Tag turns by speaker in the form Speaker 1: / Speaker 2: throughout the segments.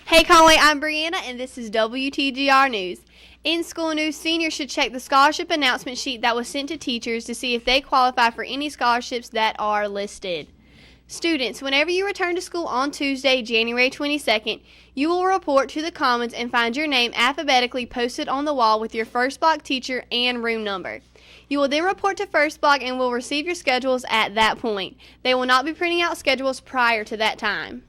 Speaker 1: Hey Conway, I'm Brianna and this is Wtgr News. In school news, seniors should check the scholarship announcement sheet that was sent to teachers to see if they qualify for any scholarships that are listed. Students, whenever you return to school on Tuesday, January 22nd, you will report to the Commons and find your name alphabetically posted on the wall with your first block teacher and room number. You will then report to first block and will receive your schedules at that point. They will not be printing out schedules prior to that time.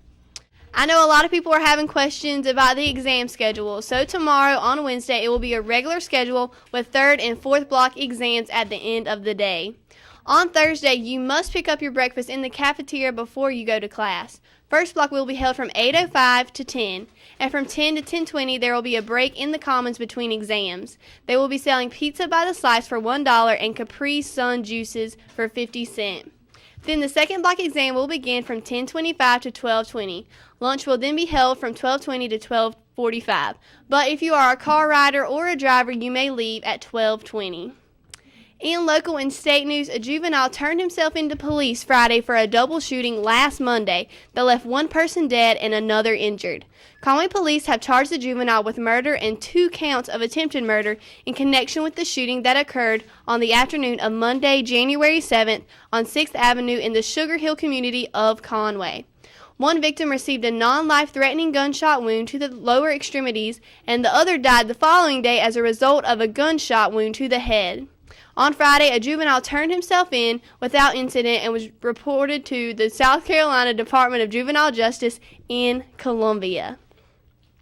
Speaker 1: I know a lot of people are having questions about the exam schedule, so tomorrow on Wednesday it will be a regular schedule with third and fourth block exams at the end of the day. On Thursday, you must pick up your breakfast in the cafeteria before you go to class. First block will be held from 8:05 to 10, and from 10 to 10:20 there will be a break in the Commons between exams. They will be selling pizza by the slice for $1 and Capri Sun juices for 50 cents. Then the second block exam will begin from 10:25 to 12:20. Lunch will then be held from 12:20 to 12:45. But if you are a car rider or a driver, you may leave at 12:20. In local and state news, a juvenile turned himself into police Friday for a double shooting last Monday that left one person dead and another injured. Conway police have charged the juvenile with murder and 2 counts of attempted murder in connection with the shooting that occurred on the afternoon of Monday, January 7th on 6th Avenue in the Sugar Hill community of Conway. One victim received a non-life-threatening gunshot wound to the lower extremities, and the other died the following day as a result of a gunshot wound to the head. On Friday, a juvenile turned himself in without incident and was reported to the South Carolina Department of Juvenile Justice in Columbia.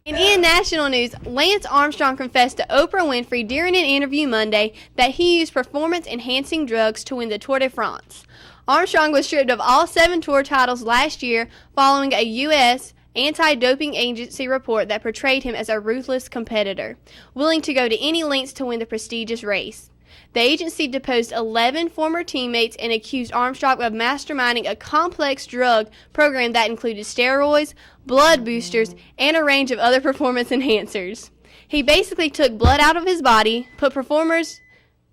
Speaker 1: And in national news, Lance Armstrong confessed to Oprah Winfrey during an interview Monday that he used performance-enhancing drugs to win the Tour de France. Armstrong was stripped of all 7 tour titles last year following a U.S. anti-doping agency report that portrayed him as a ruthless competitor, willing to go to any lengths to win the prestigious race. The agency deposed 11 former teammates and accused Armstrong of masterminding a complex drug program that included steroids, blood boosters, and a range of other performance enhancers. He basically took blood out of his body, put performance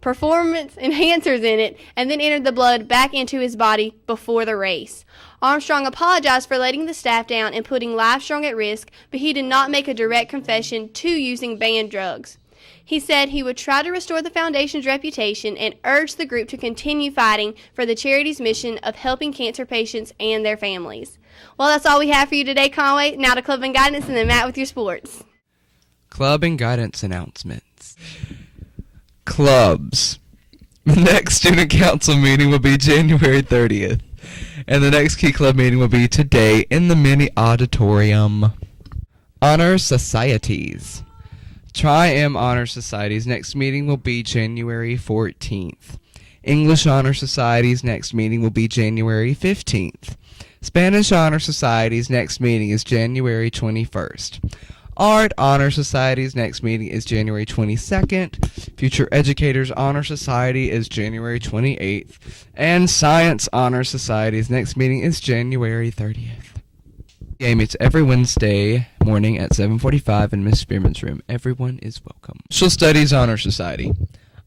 Speaker 1: enhancers in it, and then entered the blood back into his body before the race. Armstrong apologized for letting the staff down and putting Livestrong at risk, but he did not make a direct confession to using banned drugs. He said he would try to restore the foundation's reputation and urged the group to continue fighting for the charity's mission of helping cancer patients and their families. Well, that's all we have for you today, Conway. Now to Club and Guidance and then Matt with your sports.
Speaker 2: Club and Guidance announcements. Clubs. The next student council meeting will be January 30th, and the next Key Club meeting will be today in the mini auditorium. Honor Societies. Tri-M Honor Society's next meeting will be January 14th. English Honor Society's next meeting will be January 15th. Spanish Honor Society's next meeting is January 21st. Art Honor Society's next meeting is January 22nd. Future Educators Honor Society is January 28th. And Science Honor Society's next meeting is January 30th. Game meets every Wednesday morning at 7:45 in Miss Spearman's room. Everyone is welcome. Social Studies Honor Society.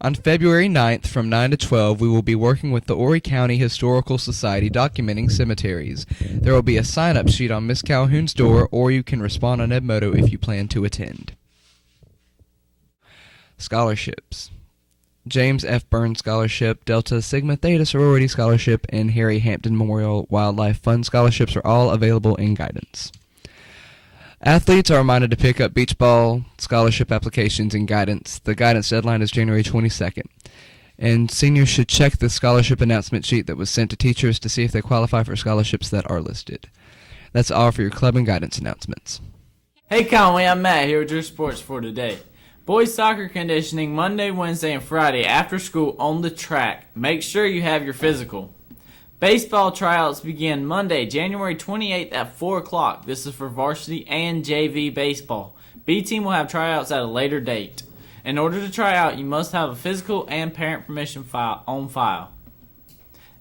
Speaker 2: On February 9th from 9 to 12, we will be working with the Horry County Historical Society documenting cemeteries. There will be a sign-up sheet on Miss Calhoun's door, or you can respond on Edmodo if you plan to attend. Scholarships. James F. Burns Scholarship, Delta Sigma Theta Sorority Scholarship, and Harry Hampton Memorial Wildlife Fund scholarships are all available in Guidance. Athletes are reminded to pick up beach ball scholarship applications in Guidance. The Guidance deadline is January 22nd. And seniors should check the scholarship announcement sheet that was sent to teachers to see if they qualify for scholarships that are listed. That's all for your Club and Guidance announcements.
Speaker 3: Hey Conway, I'm Matt here with your sports for today. Boys soccer conditioning Monday, Wednesday, and Friday after school on the track. Make sure you have your physical. Baseball tryouts begin Monday, January 28th at 4 o'clock. This is for varsity and JV baseball. B team will have tryouts at a later date. In order to try out, you must have a physical and parent permission file on file.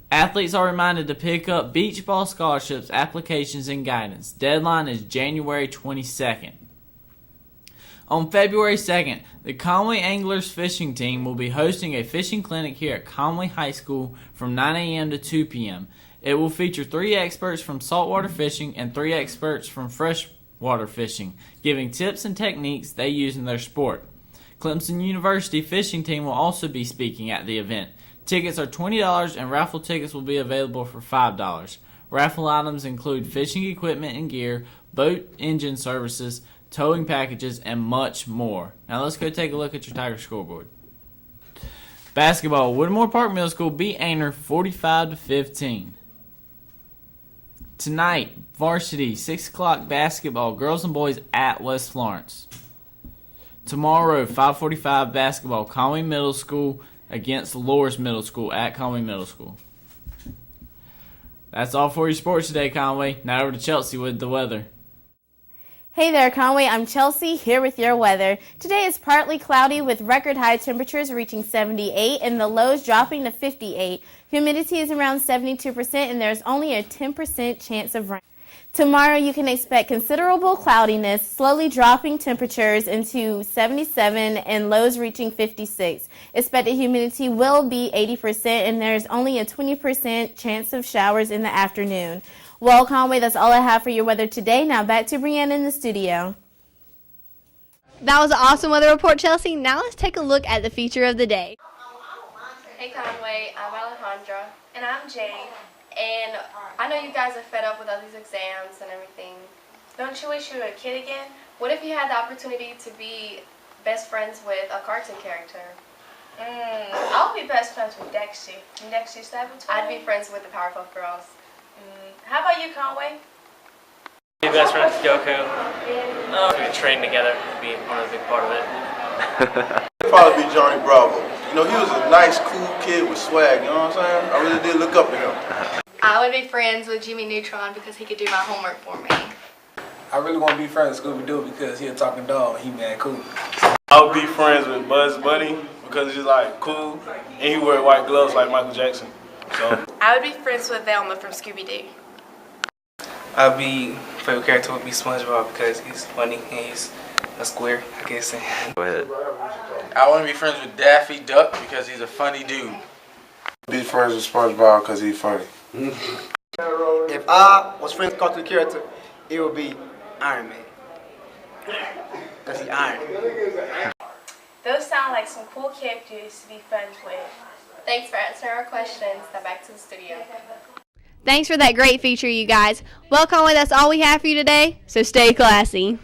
Speaker 3: Athletes are reminded to pick up beach ball scholarships applications in Guidance. Deadline is January 22nd. On February 2nd, the Conway Anglers fishing team will be hosting a fishing clinic here at Conway High School from 9 a.m. to 2 p.m. It will feature 3 experts from saltwater fishing and 3 experts from water fishing, giving tips and techniques they use in their sport. Clemson University fishing team will also be speaking at the event. Tickets are $20 and raffle tickets will be available for $5. Raffle items include fishing equipment and gear, boat engine services, towing packages, and much more. Now let's go take a look at your Tiger scoreboard. Basketball, Whittemore Park Middle School beat Aner 45-15. Tonight, varsity 6 o'clock basketball, girls and boys at West Florence. Tomorrow, 5:45 basketball, Conway Middle School against Loris Middle School at Conway Middle School. That's all for your sports today, Conway. Now over to Chelsea with the weather.
Speaker 4: Hey there, Conway. I'm Chelsea, here with your weather. Today is partly cloudy with record high temperatures reaching 78 and the lows dropping to 58. Humidity is around 72% and there's only a 10% chance of rain. Tomorrow you can expect considerable cloudiness, slowly dropping temperatures into 77 and lows reaching 56. Expected humidity will be 80% and there's only a 20% chance of showers in the afternoon. Well, Conway, that's all I have for your weather today. Now back to Brianna in the studio.
Speaker 1: That was an awesome weather report, Chelsea. Now let's take a look at the feature of the day.
Speaker 5: Hey Conway, I'm Alejandra. And I'm Jade. And I know you guys are fed up with all these exams and everything. Don't you wish you were a kid again? What if you had the opportunity to be best friends with a cartoon character?
Speaker 6: I'll be best friends with Dexter. And Dexter's Laboratory?
Speaker 5: I'd be friends with the Powerpuff Girls.
Speaker 6: How about you, Conway?
Speaker 7: Be best friends with Goku. We could train together, be one of the big part of it.
Speaker 8: Probably be Johnny Bravo. You know, he was a nice, cool kid with swag, you know what I'm saying? I really did look up to him.
Speaker 5: I would be friends with Jimmy Neutron because he could do my homework for me.
Speaker 9: I really want to be friends with Scooby-Doo because he a talking dog and he mad cool.
Speaker 10: I would be friends with Buzz Bunny because he's like cool and he wear white gloves like Michael Jackson. So
Speaker 5: I would be friends with Velma from Scooby-Doo.
Speaker 11: Favorite character would be SpongeBob because he's funny and he's a square, I guess.
Speaker 12: Go ahead.
Speaker 13: I want to be friends with Daffy Duck because he's a funny dude.
Speaker 14: Be friends with SpongeBob because he's funny.
Speaker 15: If I was friends with a cartoon character, it would be Iron Man. Because he's Iron.
Speaker 6: Those sound like some cool characters to be friends with.
Speaker 5: Thanks for answering our questions. Now back to the studio.
Speaker 1: Thanks for that great feature, you guys. Well, Conway, that's all we have for you today, so stay classy.